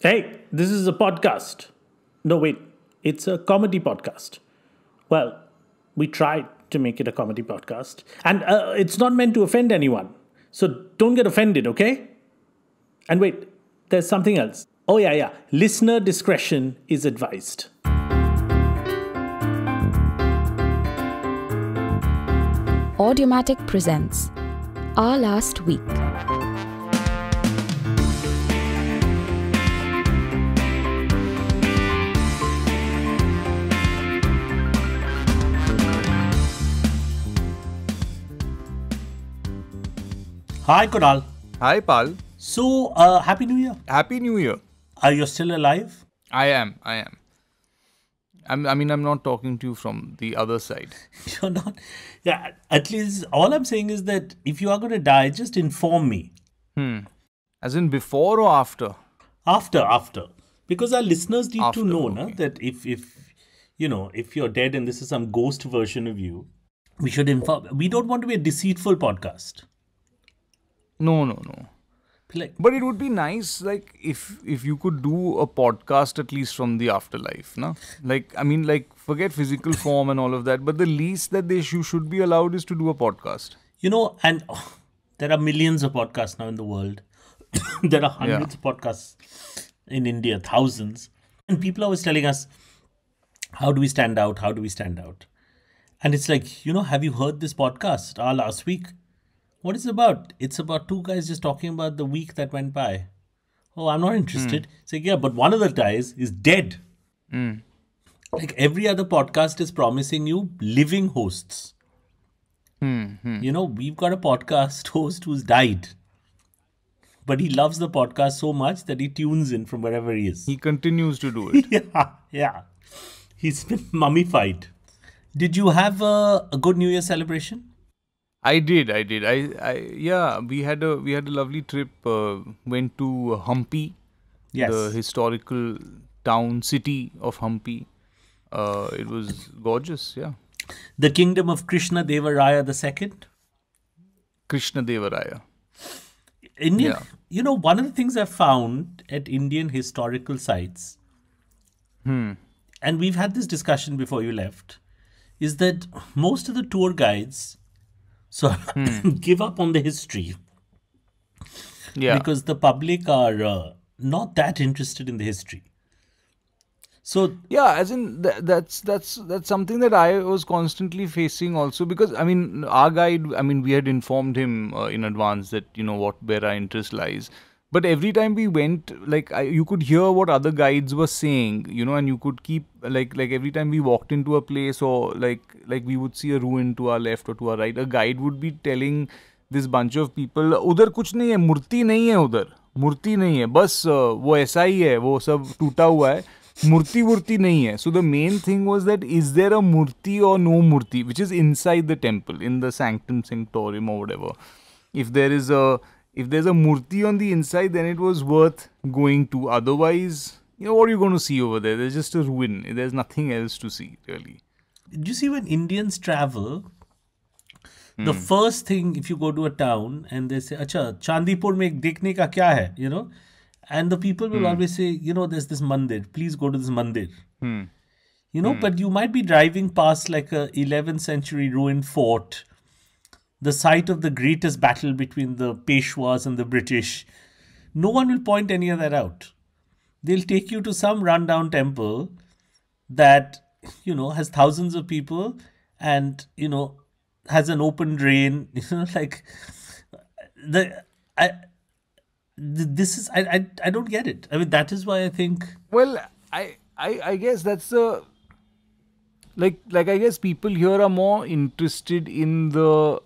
Hey, this is a podcast. No, wait, it's a comedy podcast. Well, we tried to make it a comedy podcast, and it's not meant to offend anyone. So don't get offended, okay? And wait, there's something else. Oh, yeah. Listener discretion is advised. Audiomatic presents Our Last Week. Hi, Kunaal. Hi, Pal. So, Happy New Year. Happy New Year. Are you still alive? I am. I'm not talking to you from the other side. You're not. Yeah, at least all I'm saying is that if you are going to die, just inform me. As in before or after? After. Because our listeners need After, to know okay. that if you're dead and this is some ghost version of you, we should inform. We don't want to be a deceitful podcast. No. Like, But it would be nice, like, if you could do a podcast at least from the afterlife, no? Forget physical form and all of that, but the least that you should be allowed is to do a podcast. and there are millions of podcasts now in the world. There are hundreds of podcasts in India, thousands. And people are always telling us, how do we stand out? How do we stand out? And it's like, have you heard this podcast last week? What is it about? It's about two guys just talking about the week that went by. Oh, I'm not interested. It's like, yeah, but one of the guys is dead. Like every other podcast is promising you living hosts. We've got a podcast host who's died. But he loves the podcast so much that he tunes in from wherever he is. He continues to do it. Yeah. He's been mummified. Did you have a good New Year celebration? I did. We had a lovely trip. Went to Hampi, Yes. the historical city of Hampi. It was gorgeous, yeah. The kingdom of Krishna Deva Raya II. Krishna Deva Raya. Indian, Yeah. one of the things I've found at Indian historical sites, and we've had this discussion before you left, is that most of the tour guides give up on the history Yeah. because the public are not that interested in the history. So, Yeah, as in that's something that I was constantly facing also, because our guide, we had informed him in advance that where our interest lies, but every time we went, you could hear what other guides were saying, and you could keep like every time we walked into a place, or like we would see a ruin to our left or to our right, a guide would be telling this bunch of people, उधर कुछ नहीं है, मूर्ति नहीं है, उधर मूर्ति नहीं है, बस वो ऐसा ही है, वो सब टूटा हुआ है, मूर्ति नहीं है. So the main thing was that, is there a murti or no murti, which is inside the temple, in the sanctum sanctorum or whatever. If there's a murti on the inside, then it was worth going to. Otherwise, what are you going to see over there? There's just a ruin. There's nothing else to see, really. do you see when Indians travel, the first thing, if you go to a town and they say, Acha, Chandipur mein dekhne ka kya hai, and the people will always say, there's this mandir, please go to this mandir. But you might be driving past like a 11th century ruined fort, the site of the greatest battle between the Peshwas and the British. No one will point any of that out. They'll take you to some rundown temple that, has thousands of people and, has an open drain, I don't get it. That is why I think. Well, I guess that's the I guess people here are more interested in the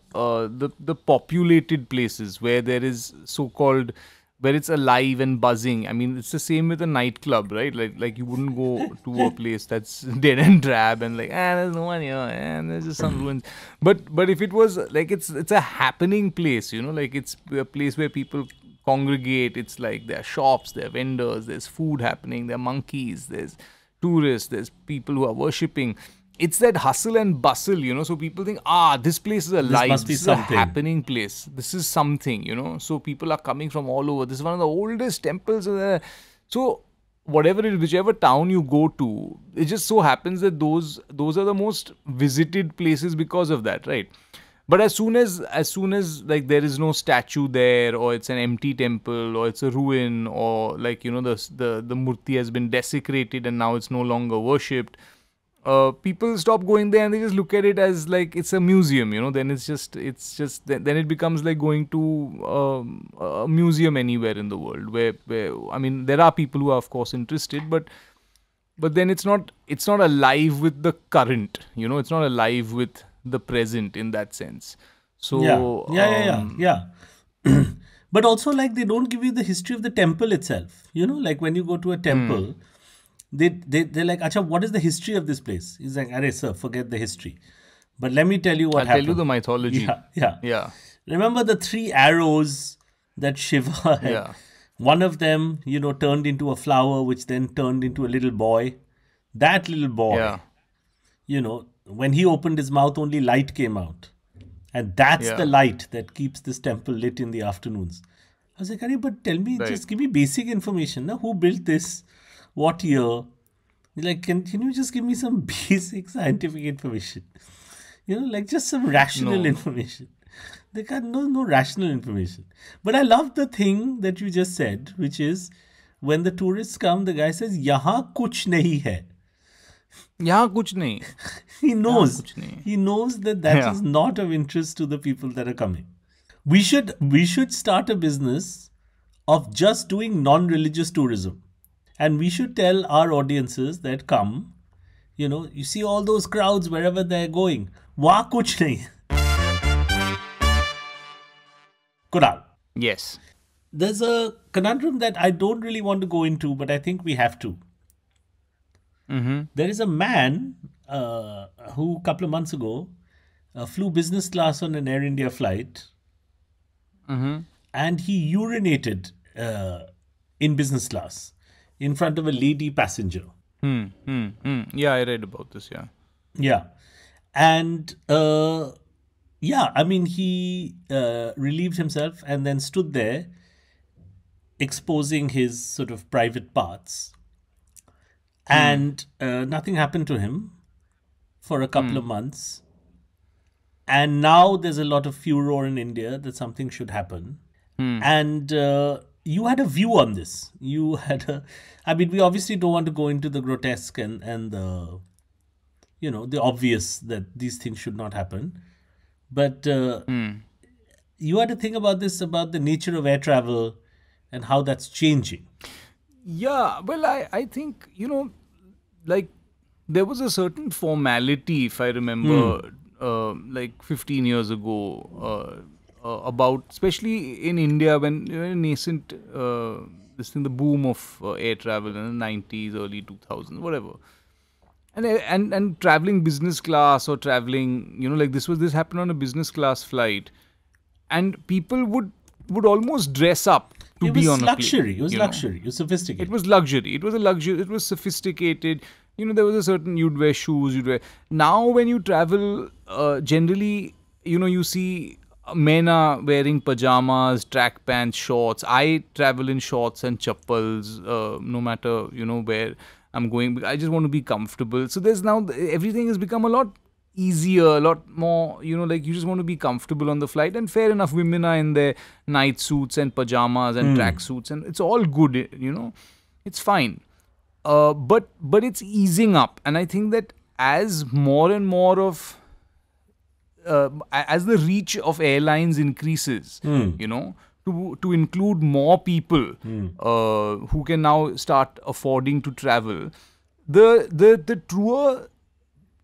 populated places where there is so-called, where it's alive and buzzing. It's the same with a nightclub, right? Like you wouldn't go to a place that's dead and drab and there's no one here, and there's just some ruins. But if it was like it's a happening place, it's a place where people congregate. It's like there are shops, there are vendors, there's food happening, there are monkeys, there's tourists, there's people who are worshipping. It's that hustle and bustle, so people think, this place is alive, must be this is something. a happening place, this is something, so people are coming from all over. This is one of the oldest temples. So whichever town you go to, it just so happens that those are the most visited places because of that, right? But as soon as like there is no statue there, or it's an empty temple, or it's a ruin, or like the murti has been desecrated and now it's no longer worshipped, people stop going there and they just look at it as like it's a museum. Then then it becomes like going to a museum anywhere in the world, where I mean, there are people who are of course interested, but then it's not alive with the current. It's not alive with the present in that sense. So yeah. But also, like, they don't give you the history of the temple itself. Like when you go to a temple, they're like, Acha, what is the history of this place? He's like, Arey sir, forget the history. But let me tell you what I'll happened. tell you the mythology. Yeah. Remember the 3 arrows that Shiva had? Yeah. One of them, turned into a flower, which then turned into a little boy. That little boy, when he opened his mouth, only light came out. And that's the light that keeps this temple lit in the afternoons. I was like, Arey, but tell me, just give me basic information. Who built this? What year? Like, can you just give me some basic scientific information? Like just some rational information. They got no rational information. But I love the thing that you just said, which is when the tourists come, the guy says, "Yahan kuch nahi hai." Yahan kuch nahi. He knows. Kuch nahi. He knows that is not of interest to the people that are coming. We should start a business of just doing non-religious tourism. And we should tell our audiences that come, you see all those crowds wherever they're going. Wahan kuch nahi. Kunaal. Yes. There's a conundrum that I don't really want to go into, but I think we have to. There is a man who a couple of months ago flew business class on an Air India flight, and he urinated in business class in front of a lady passenger. Yeah, I read about this, Yeah. And I mean, he relieved himself and then stood there exposing his sort of private parts. And nothing happened to him for a couple of months. And now there's a lot of furor in India that something should happen. And you had a view on this. I mean, we obviously don't want to go into the grotesque and the, the obvious that these things should not happen. But you had to think about this, about the nature of air travel and how that's changing. Yeah, well, I think, like there was a certain formality, if I remember, like 15 years ago, about, especially in India, when nascent, the boom of air travel in the 90s, early 2000s, whatever. And traveling business class or traveling, like this happened on a business class flight, and people would almost dress up to be on a plane. It was luxury. It was sophisticated. It was luxury. It was a luxury. It was sophisticated. There was a certain, you'd wear shoes. Now when you travel, generally, you see men are wearing pajamas, track pants, shorts. I travel in shorts and chappals, no matter, where I'm going. I just want to be comfortable. So there's now, everything has become a lot easier, a lot more, like you just want to be comfortable on the flight. And fair enough, women are in their night suits and pajamas and track suits, and it's all good, it's fine. But it's easing up. And I think that as more and more of, as the reach of airlines increases, to include more people who can now start affording to travel, the truer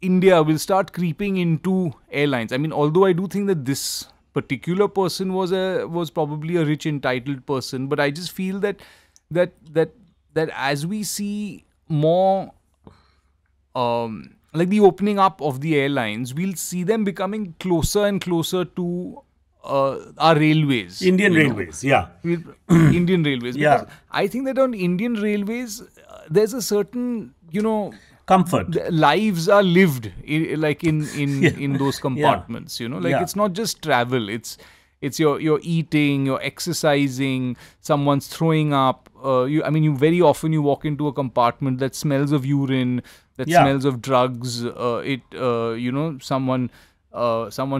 India will start creeping into airlines. I mean, although I do think that this particular person was probably a rich, entitled person, but I just feel that as we see more, like the opening up of the airlines, we'll see them becoming closer and closer to our railways. Indian railways, yeah. Indian railways. Yeah. I think that on Indian railways, there's a certain, comfort. Lives are lived in those compartments. It's not just travel. It's It's you're eating, you're exercising, someone's throwing up. You very often you walk into a compartment that smells of urine, that Yeah. smells of drugs. Someone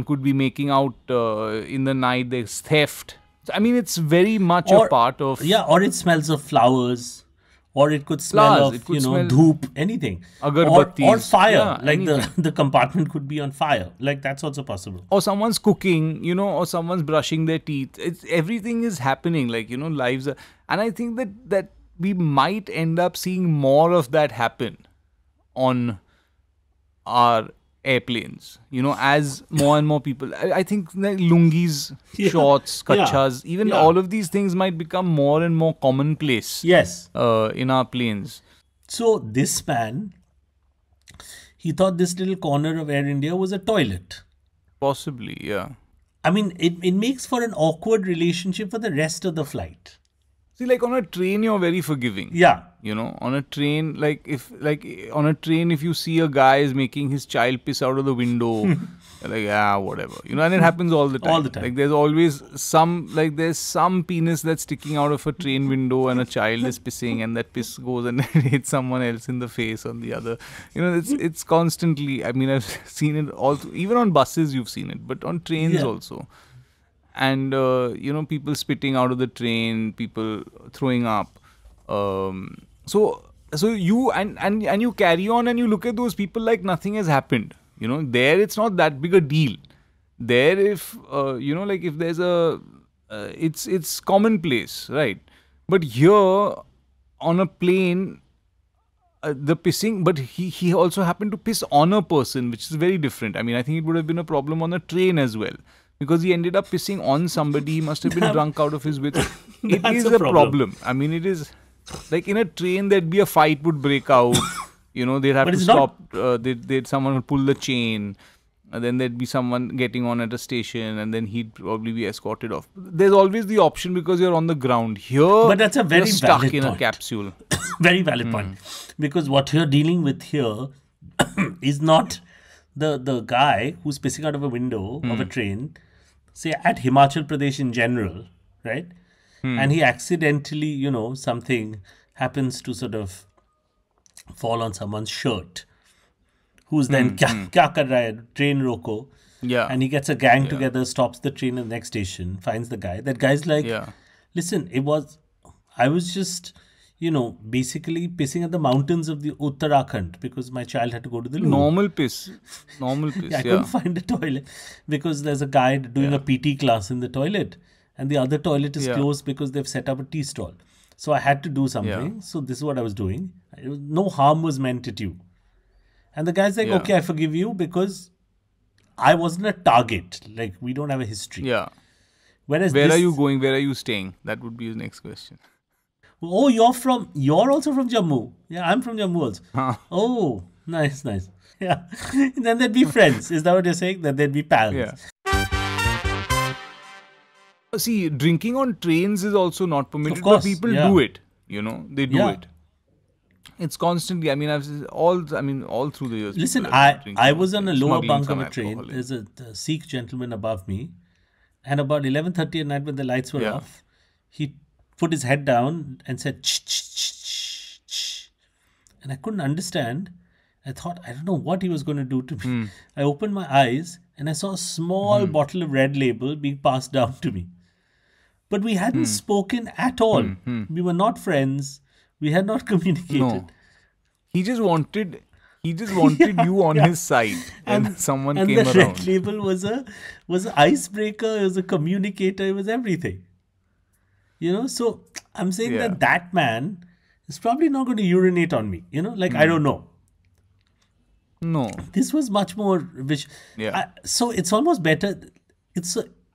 could be making out in the night. There's theft. I mean, it's very much a part of or it smells of flowers, or it could smell Flowers, of it could smell dhoop, anything, or agarbattis. fire. Yeah, Like anything. the compartment could be on fire. Like that's also possible. Or someone's cooking, or someone's brushing their teeth. Everything is happening, lives are, and I think that we might end up seeing more of that happen on our airplanes, as more and more people. I think like lungis, shorts, kachhas, even all of these things might become more and more commonplace. Yes. In our planes. So this man, he thought this little corner of Air India was a toilet. Possibly, yeah. I mean, it makes for an awkward relationship for the rest of the flight. See, like on a train, you're very forgiving. Yeah. On a train, if you see a guy is making his child piss out of the window, whatever. And it happens all the time. All the time. Like there's always there's some penis that's sticking out of a train window and a child is pissing and that piss goes and hits someone else in the face on the other. It's constantly, I mean, I've seen it all, even on buses you've seen it, but on trains also. And, people spitting out of the train, people throwing up. So you and you carry on and you look at those people like nothing has happened. There it's not that big a deal. There, if if there's it's commonplace, right? But here on a plane, the pissing, but he also happened to piss on a person, which is very different. I mean, I think it would have been a problem on a train as well. Because he ended up pissing on somebody, he must have been drunk out of his wits. It is a problem. I mean, it is like in a train, there'd be a fight would break out. They'd have to stop. Someone would pull the chain, and then there'd be someone getting on at a station, and then he'd probably be escorted off. There's always the option because you're on the ground. Here, but that's a very you're stuck valid in point. A capsule. Very valid point, because what you're dealing with here is not the guy who's pissing out of a window of a train, say at Himachal Pradesh in general, right? And he accidentally, something happens to sort of fall on someone's shirt, who's then kya kar raha hai, train roko. Yeah. And he gets a gang together, stops the train at the next station, finds the guy. That guy's like, listen, I was just, basically pissing at the mountains of the Uttarakhand because my child had to go to the loo. Normal piss. I couldn't find a toilet because there's a guy doing a PT class in the toilet and the other toilet is closed because they've set up a tea stall. So I had to do something. So this is what I was doing. No harm was meant at you. And the guy's like, okay, I forgive you because I wasn't a target. Like, we don't have a history. Yeah. Whereas Where are you going? Where are you staying? That would be his next question. Oh, you're also from Jammu. Yeah, I'm from Jammu also. Oh, nice. Yeah. Then they'd be friends. Is that what you're saying? That they'd be pals. Yeah. See, drinking on trains is also not permitted, Of course, but people do it. They do it. It's constantly. I mean, all through the years. Listen, I was on a lower bunk of a train. There's a Sikh gentleman above me, and about 11:30 at night when the lights were off, he put his head down and said, ch, ch, ch, ch, ch. And I couldn't understand. I thought, I don't know what he was going to do to me. I opened my eyes and I saw a small bottle of Red Label being passed down to me. But we hadn't spoken at all. We were not friends. We had not communicated. No. He just wanted you on his side, and someone came around. And the Red Label was an icebreaker. It was a communicator. It was everything. So I'm saying that man is probably not going to urinate on me. I don't know. No. This was much more. So it's almost better.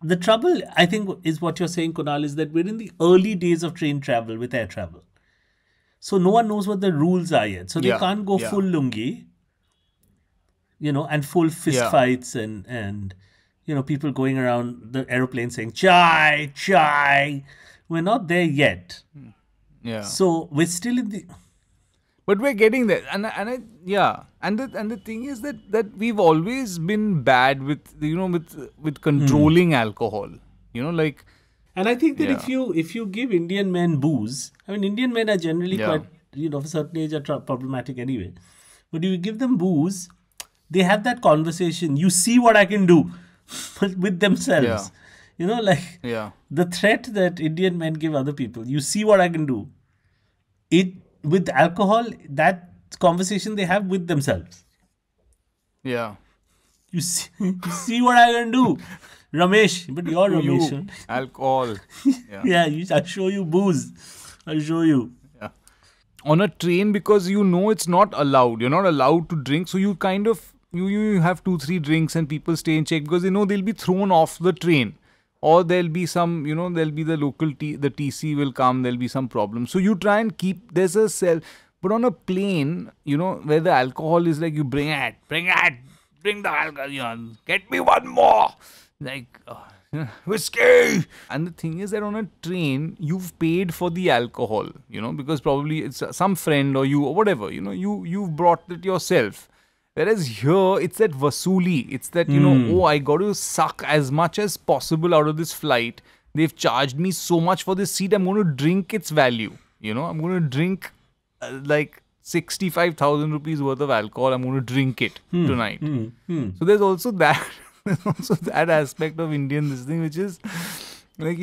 The trouble, I think, is what you're saying, Kunal, is that we're in the early days of train travel with air travel. So no one knows what the rules are yet. So they can't go full lungi, and full fist fights and people going around the aeroplane saying, chai, chai. We're not there yet. Yeah. So we're still in the... But we're getting there. And the thing is that we've always been bad with, with controlling alcohol. You know, like, And I think that yeah, if you give Indian men booze, I mean, Indian men are generally yeah, quite, of a certain age are problematic anyway. But if you give them booze, they have that conversation. You see what I can do with yeah, themselves. Like yeah, the threat that Indian men give other people. You see what I can do. It with alcohol, that conversation they have with themselves. yeah. You see what I can do, Ramesh. But you're To Ramesh. you, Huh? alcohol. Yeah, Yeah, I'll show you booze. I'll show you. yeah. On a train, because you know it's not allowed. You're not allowed to drink, so you kind of you have 2 3 drinks and people stay in check because they know they'll be thrown off the train, or there'll be some, there'll be the local the TC will come. There'll be some problem, so you try and keep there's a cell. But on a plane, where the alcohol is like you bring the alcohol, get me one more, like. Whiskey. And the thing is that on a train, you've paid for the alcohol, because probably it's some friend or you or whatever, you've brought it yourself. Whereas here, it's that vasuli. It's that, oh, I got to suck as much as possible out of this flight. They've charged me so much for this seat. I'm going to drink its value. I'm going to drink like 65,000 rupees worth of alcohol. I'm going to drink it tonight. So there's also that. There's also that aspect of Indian this thing, which is like,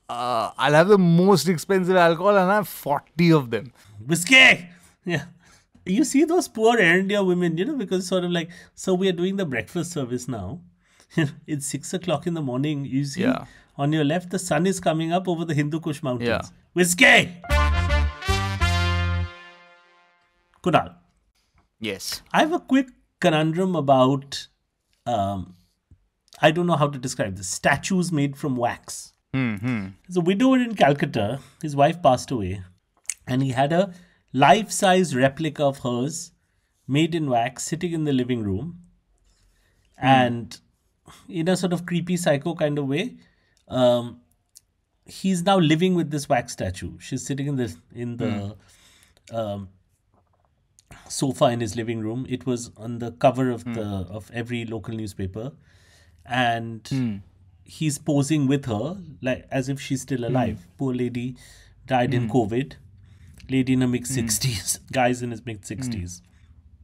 I'll have the most expensive alcohol and I have 40 of them. Whiskey! Yeah. You see those poor Air India women, because sort of like, so we are doing the breakfast service now. It's 6 o'clock in the morning. You see on your left, the sun is coming up over the Hindu Kush mountains. Yeah. Whiskey! Kunal. Yes. I have a quick conundrum about, I don't know how to describe this, statues made from wax. There's a widower in Calcutta. His wife passed away. And he had a life-size replica of hers made in wax sitting in the living room. And in a sort of creepy psycho kind of way, he's now living with this wax statue. She's sitting in the sofa in his living room. It was on the cover of every local newspaper. And he's posing with her like as if she's still alive. Poor lady died in COVID. Lady in her mid-60s. Guy's in his mid-60s.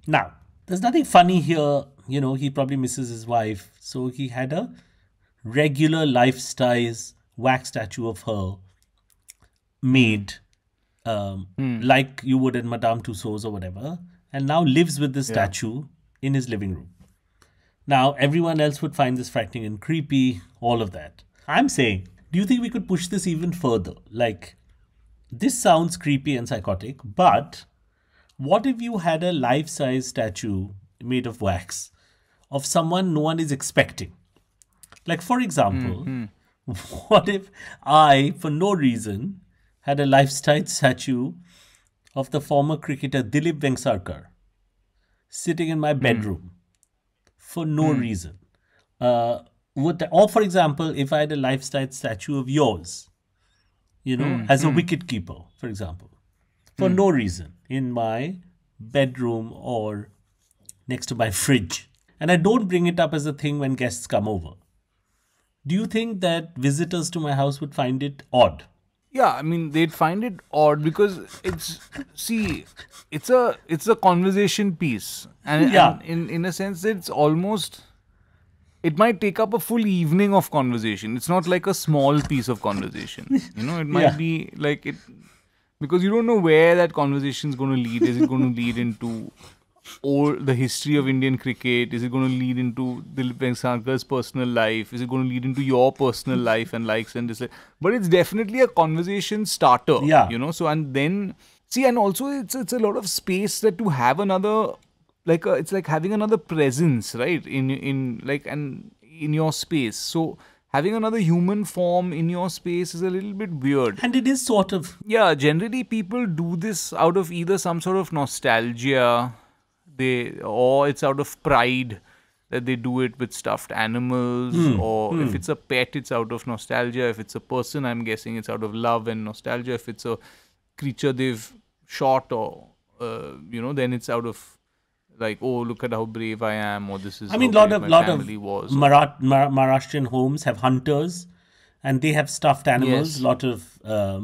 Now, there's nothing funny here. He probably misses his wife. So he had a regular life-size wax statue of her made like you would at Madame Tussauds or whatever. And now lives with this statue in his living room. Now, everyone else would find this frightening and creepy, all of that. I'm saying, do you think we could push this even further? Like, this sounds creepy and psychotic, but what if you had a life-size statue made of wax of someone no one is expecting? Like, for example, what if I, for no reason, had a life-size statue of the former cricketer Dilip Vengsarkar sitting in my bedroom for no reason? Or, for example, if I had a life-size statue of yours, as a wicket keeper, for example, for no reason in my bedroom or next to my fridge. And I don't bring it up as a thing when guests come over. Do you think that visitors to my house would find it odd? Yeah, I mean, they'd find it odd because it's a conversation piece. And in a sense, it's almost, it might take up a full evening of conversation. It's not like a small piece of conversation. It might be like it, because you don't know where that conversation is going to lead. Is it going to lead into the history of Indian cricket? Is it going to lead into Dilip Vengsarkar's personal life? Is it going to lead into your personal life and likes and dislikes? But it's definitely a conversation starter. So and then and also it's a lot of space that to have another, it's like having another presence, right? In your space. So having another human form in your space is a little bit weird. And it is sort of... Yeah, generally people do this out of either some sort of nostalgia, or it's out of pride that they do it with stuffed animals, or if it's a pet, it's out of nostalgia. If it's a person, I'm guessing it's out of love and nostalgia. If it's a creature they've shot, or then it's out of like, oh, look at how brave I am, or this is I mean, how lot brave my of family was. Maharashtrian homes have hunters, and they have stuffed animals. Yes. A lot of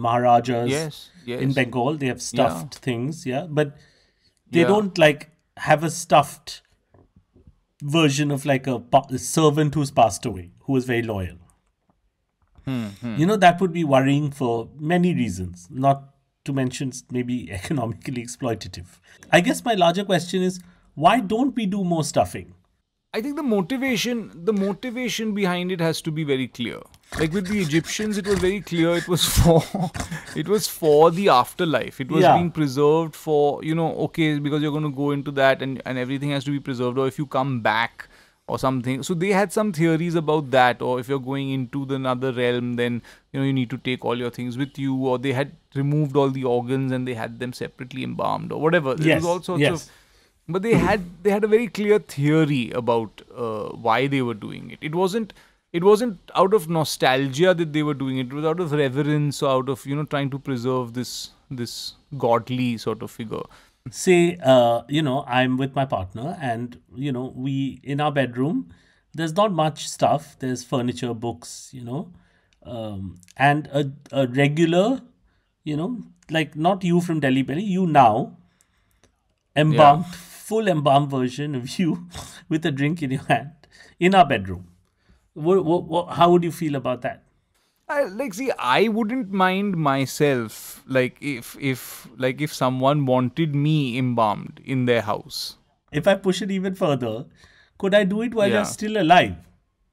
Maharajas Yes. in Yes. Bengal, they have stuffed things, yeah, but they Yeah. don't like have a stuffed version of like a servant who's passed away, who was very loyal. That would be worrying for many reasons, not to mention maybe economically exploitative. I guess my larger question is, why don't we do more stuffing? I think the motivation behind it has to be very clear. Like with the Egyptians, it was very clear. It was for, it was for the afterlife. It was Yeah. being preserved for, okay, because you're going to go into that, and everything has to be preserved. Or if you come back or something. So they had some theories about that. Or if you're going into another realm, then you need to take all your things with you. Or they had removed all the organs and they had them separately embalmed or whatever. There Yes, was all sorts yes. of. But they had a very clear theory about why they were doing it. It wasn't out of nostalgia that they were doing it. It was out of reverence, or out of trying to preserve this godly sort of figure. Say, I'm with my partner, and we in our bedroom, there's not much stuff. There's furniture, books, and a regular, like not you from Delhi Belly, you now embalmed, full embalmed version of you with a drink in your hand in our bedroom. How would you feel about that? I wouldn't mind myself, like if someone wanted me embalmed in their house. If I push it even further, could I do it while you're Yeah. still alive?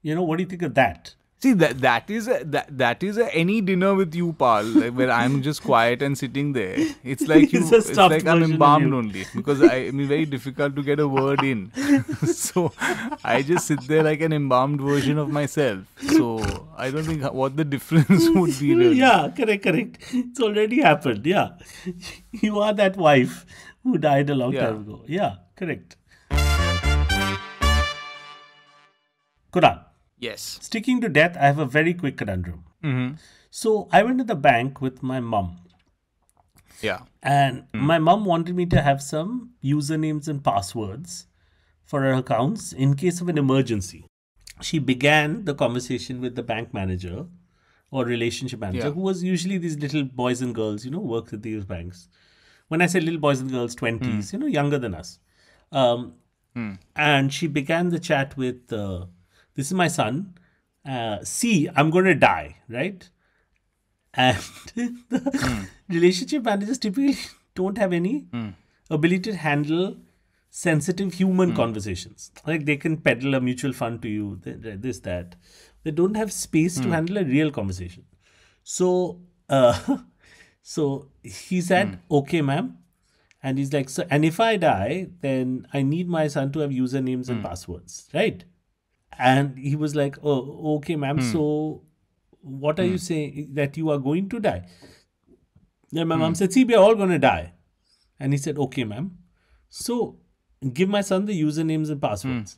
What do you think of that? See, that is any dinner with you, pal, like, where I'm just quiet and sitting there. It's like It's a it's stuffed like I'm version of embalmed you. only, because I mean very difficult to get a word in. So I just sit there like an embalmed version of myself. So I don't think what the difference would be really. Yeah, correct. It's already happened. Yeah. You are that wife who died a long Yeah. time ago. Yeah, correct. Kunaal, Yes. sticking to death, I have a very quick conundrum. Mm-hmm. So I went to the bank with my mum, Yeah. and my mum wanted me to have some usernames and passwords for her accounts in case of an emergency. She began the conversation with the bank manager or relationship manager, Yeah. who was usually these little boys and girls, worked at these banks. When I say little boys and girls, 20s, younger than us. And she began the chat with, this is my son. See, I'm going to die, right? And the relationship managers typically don't have any ability to handle sensitive human conversations. Like they can peddle a mutual fund to you, this, that. They don't have space to handle a real conversation. So, so he said, okay, ma'am. And he's like, so, and if I die, then I need my son to have usernames and passwords, right? And he was like, oh, okay, ma'am. So what are you saying, that you are going to die? Then my mom said, see, we are all going to die. And he said, okay, ma'am. So give my son the usernames and passwords.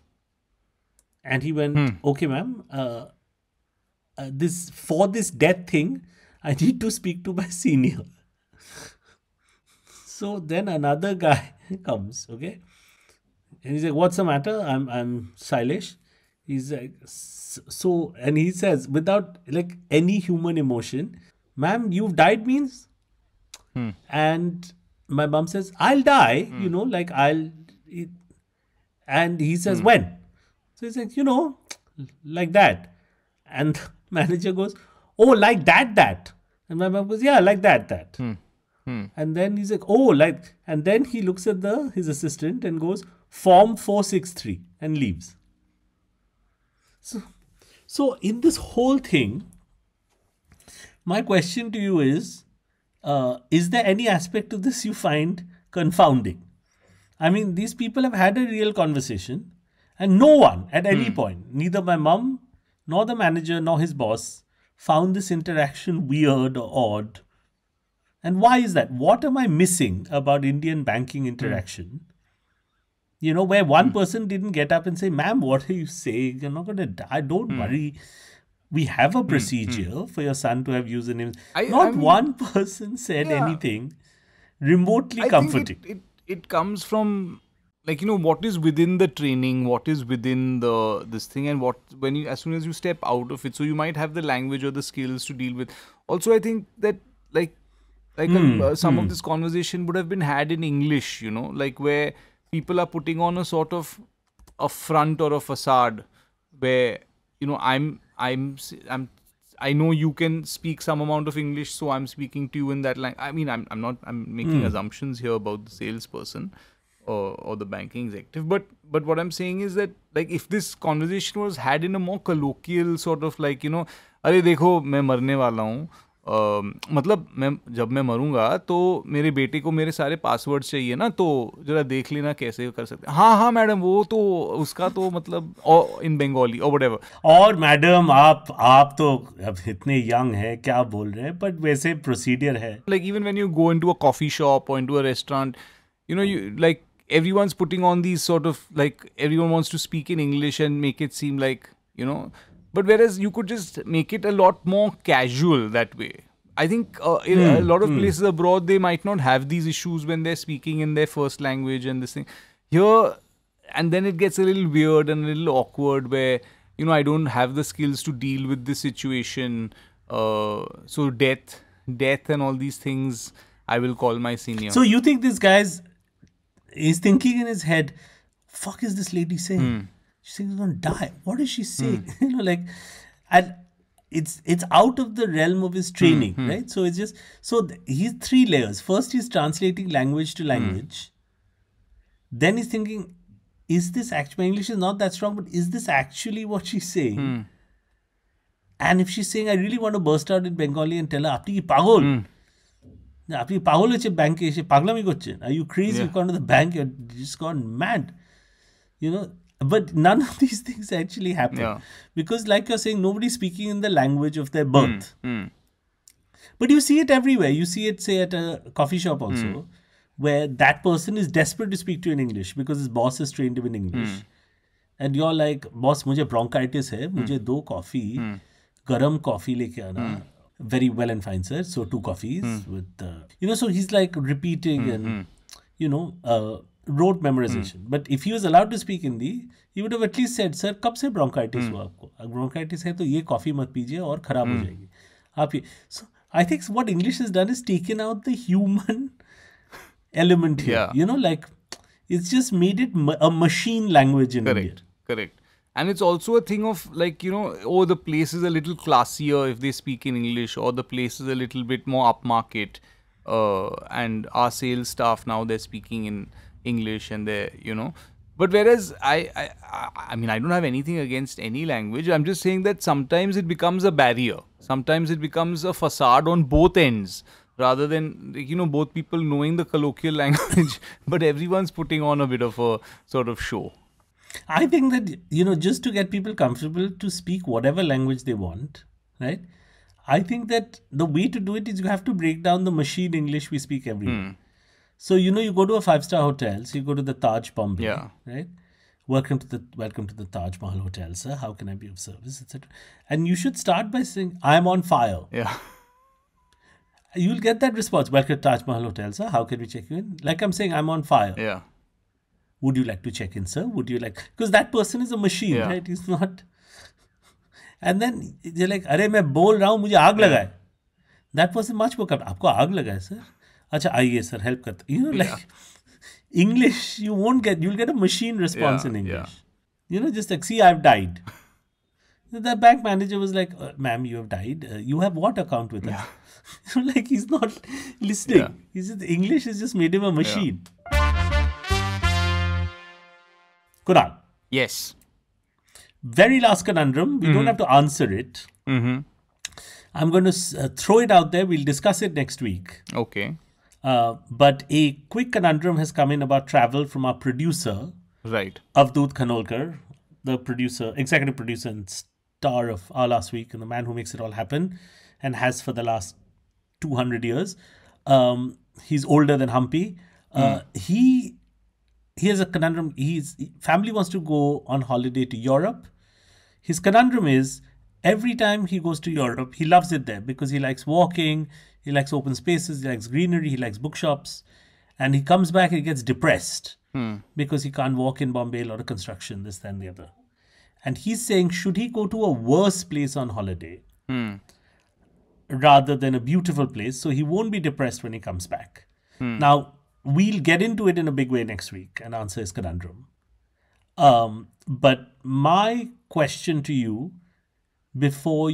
And he went, okay, ma'am. For this death thing, I need to speak to my senior. So then another guy comes, okay? And he's like, what's the matter? I'm Silesh. He's like, so, and he says, without like any human emotion, ma'am, you've died means? And my mom says, I'll die, like and he says, when? So he's like, like that. And the manager goes, oh, like that. And my mom goes, yeah, like that. And then he's like, oh, like, and then he looks at his assistant and goes, form 463 and leaves. So in this whole thing, my question to you is there any aspect of this you find confounding? I mean, these people have had a real conversation, and no one at any point, neither my mum, nor the manager, nor his boss, found this interaction weird or odd. And why is that? What am I missing about Indian banking interaction? Where one person didn't get up and say, ma'am, what are you saying? You're not going to die. Don't worry. We have a procedure for your son to have usernames. I Not mean, one person said yeah. anything remotely I comforting. think it comes from like, what is within the training, what is within this thing, and what when you, as soon as you step out of it, so you might have the language or the skills to deal with. Also, I think that like some of this conversation would have been had in English, like where people are putting on a sort of a front or a facade where I know you can speak some amount of English, so I'm speaking to you in that language. I mean, I'm making assumptions here about the salesperson or the banking executive, but what I'm saying is that, like, if this conversation was had in a more colloquial sort of like, अरे देखो मैं मरने वाला हूँ, मतलब जब मैं मरूंगा तो मेरे बेटे को मेरे सारे पासवर्ड चाहिए ना, तो जरा देख लेना कैसे कर सकते हैं. हाँ मैडम, वो तो उसका तो मतलब इन बंगाली और व्हाटएवर. और मैडम आप तो अब इतने यंग है, क्या बोल रहे हैं, बट वैसे प्रोसीडियर है. Like even when you go into a coffee shop or into a restaurant, you like everyone's putting on these sort of like everyone wants to speak in English and make it seem like, but whereas you could just make it a lot more casual that way. I think in a lot of places abroad, they might not have these issues when they're speaking in their first language and this thing. Here, and then it gets a little weird and a little awkward where, I don't have the skills to deal with this situation. So death and all these things, I will call my senior. So you think this guy's is thinking in his head, fuck is this lady saying? She's saying he's going to die. What is she saying? And it's out of the realm of his training, right? So it's just, he's 3 layers. First, he's translating language to language. Then he's thinking, is this actually, my English is not that strong, but is this actually what she's saying? And if she's saying, I really want to burst out in Bengali and tell her, apni ki pagol. Apni pagol hoche bank ke eshe paglami korchen. Are you crazy? You've gone to the bank, you're just gone mad. But none of these things actually happen. Yeah. Because like you're saying, nobody's speaking in the language of their birth. But you see it everywhere. You see it, say, at a coffee shop also, where that person is desperate to speak to you in English because his boss has trained him in English. And you're like, boss, मुझे bronchitis है, मुझे 2 coffee, garam coffee लेके आना. Very well and fine, sir. So 2 coffees with, so he's like repeating and, rote memorization. But if he was allowed to speak Hindi, he would have at least said, sir, कब से bronchitis हुआ आपको? अगर bronchitis है तो ये coffee मत पीजिए और खराब हो जाएगी. आप ये. So I think what English has done is taken out the human element here. Like it's just made it a machine language in India. Correct. And it's also a thing of like, the place is a little classier if they speak in English, or the place is a little bit more upmarket. And our sales staff now, they're speaking in English and they're, But whereas I mean, I don't have anything against any language. I'm just saying that sometimes it becomes a barrier. Sometimes it becomes a facade on both ends. Rather than, both people knowing the colloquial language, but everyone's putting on a bit of a sort of show. I think that, just to get people comfortable to speak whatever language they want, right? I think that the way to do it is you have to break down the machine English we speak everywhere. So, you go to a 5-star hotel, so you go to the Taj Bombay, right? Welcome to the Taj Mahal Hotel, sir. How can I be of service, etc. And you should start by saying, I'm on fire. Yeah. You'll get that response. Welcome to Taj Mahal Hotel, sir. How can we check you in? Like I'm saying, I'm on fire. Yeah. Would you like to check in, sir? Would you like... Because that person is a machine, right? He's not... And then they're like, अरे मैं बोल रहा हूँ, मुझे आग लगा है. That person much more come. आपको आग लगा है, sir? अच्छा, आइए, sir, help करते. Like... English, you'll get a machine response in English. Just like, see, I've died. The bank manager was like, ma'am, you have died. You have what account with us? Like, he's not listening. English has just made him a machine. Kunaal. Yes. Very last conundrum. We don't have to answer it. I'm going to throw it out there. We'll discuss it next week. Okay. But a quick conundrum has come in about travel from our producer, right? Avadhoot Khanolkar, the producer, executive producer and star of Our Last Week and the man who makes it all happen and has for the last 200 years. He's older than Humpy. He has a conundrum. His family wants to go on holiday to Europe. His conundrum is every time he goes to Europe, he loves it there because he likes walking. He likes open spaces, he likes greenery, he likes bookshops. And he comes back and he gets depressed because he can't walk in Bombay, a lot of construction, this, that, and the other. And he's saying, should he go to a worse place on holiday rather than a beautiful place so he won't be depressed when he comes back? Now, we'll get into it in a big way next week and answer his conundrum. But my question to you before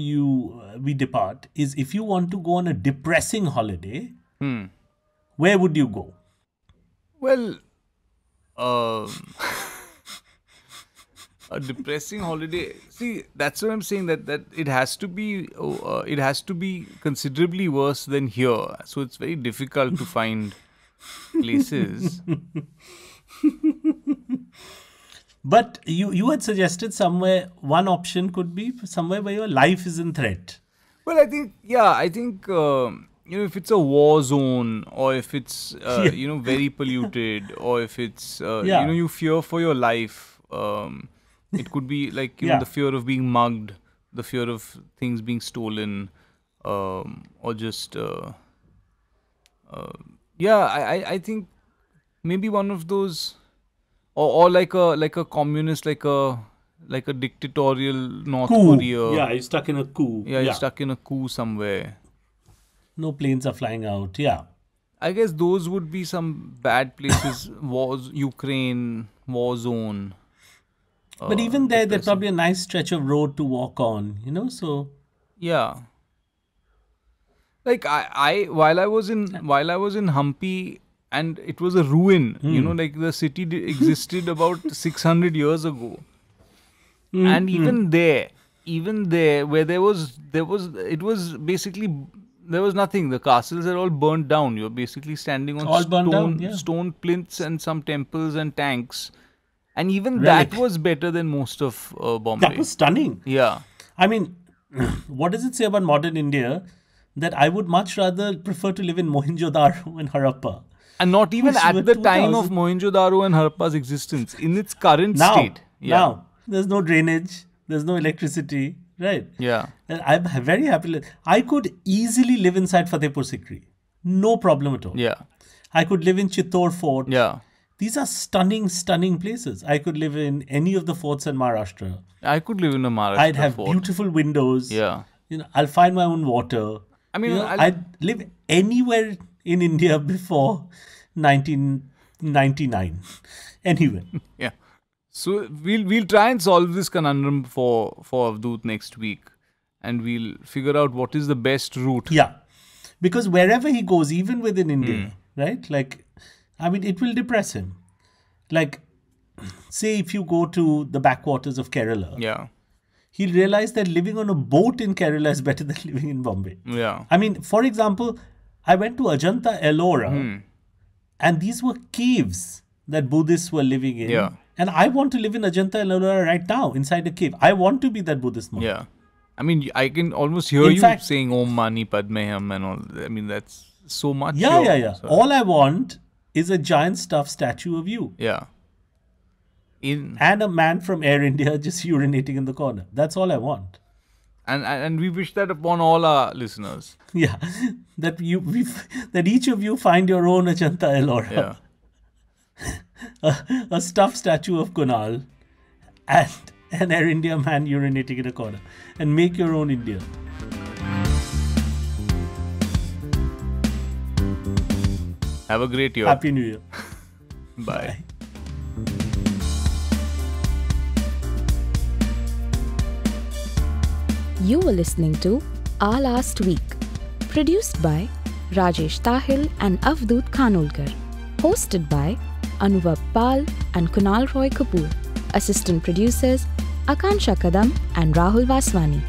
we depart is, if you want to go on a depressing holiday, where would you go? Well, a depressing holiday. See, that's what I'm saying. That it has to be considerably worse than here. So it's very difficult to find places. But you had suggested somewhere, one option could be somewhere where your life is in threat. Well, I think if it's a war zone, or if it's very polluted, or if it's you fear for your life. It could be like the fear of being mugged, the fear of things being stolen, or just I think maybe one of those, or like a communist, like a dictatorial North Korea. Yeah, you're stuck in a coup. Yeah, you're stuck in a coup somewhere. No planes are flying out. Yeah. I guess those would be some bad places. Ukraine, war zone. But even there's probably a nice stretch of road to walk on, so. Yeah. Like while I was in Hampi, and it was a ruin, like the city existed about 600 years ago. And even there where there was nothing. The castles are all burnt down. You're basically standing on stone plinths and some temples and tanks. And even that was better than most of Bombay. That was stunning. Yeah. I mean, what does it say about modern India? That I would much rather prefer to live in Mohenjo-daro and Harappa. And not even at the time of Mohenjo-daro and Harappa's existence. In its current state. Now, there's no drainage. There's no electricity. Right? Yeah. And I'm very happy. I could easily live inside Fatehpur Sikri. No problem at all. Yeah. I could live in Chittor Fort. Yeah. These are stunning, stunning places. I could live in any of the forts in Maharashtra. I could live in a Maharashtra I'd have fort. beautiful windows. Yeah. I'll find my own water. I mean, I'd live anywhere in India before 1999. Anyway. Yeah. So we'll try and solve this conundrum for Avdut next week, and we'll figure out what is the best route. Yeah. Because wherever he goes, even within India, right? Like, I mean, it will depress him. Like, say if you go to the backwaters of Kerala, he'll realize that living on a boat in Kerala is better than living in Bombay. Yeah. I mean, for example, I went to Ajanta Ellora, and these were caves that Buddhists were living in. Yeah. And I want to live in Ajanta Ellora right now, inside a cave. I want to be that Buddhist monk. Yeah. I mean, I can almost hear you saying Om Mani Padme Hum and all. I mean, that's so much. Yeah. So. All I want is a giant stuffed statue of you. Yeah. And a man from Air India just urinating in the corner. That's all I want. And we wish that upon all our listeners. Yeah. That each of you find your own Ajanta Ellora. Yeah. A stuffed statue of Kunaal and an Air India man urinating in a corner, and make your own India. Have a great year. Happy New Year. Bye. You were listening to Our Last Week, produced by Rajesh Tahil and Avdut Khanolkar, hosted by Anuvab Pal and Kunaal Roy Kapoor. Assistant producers Akansha Kadam and Rahul Vaswani.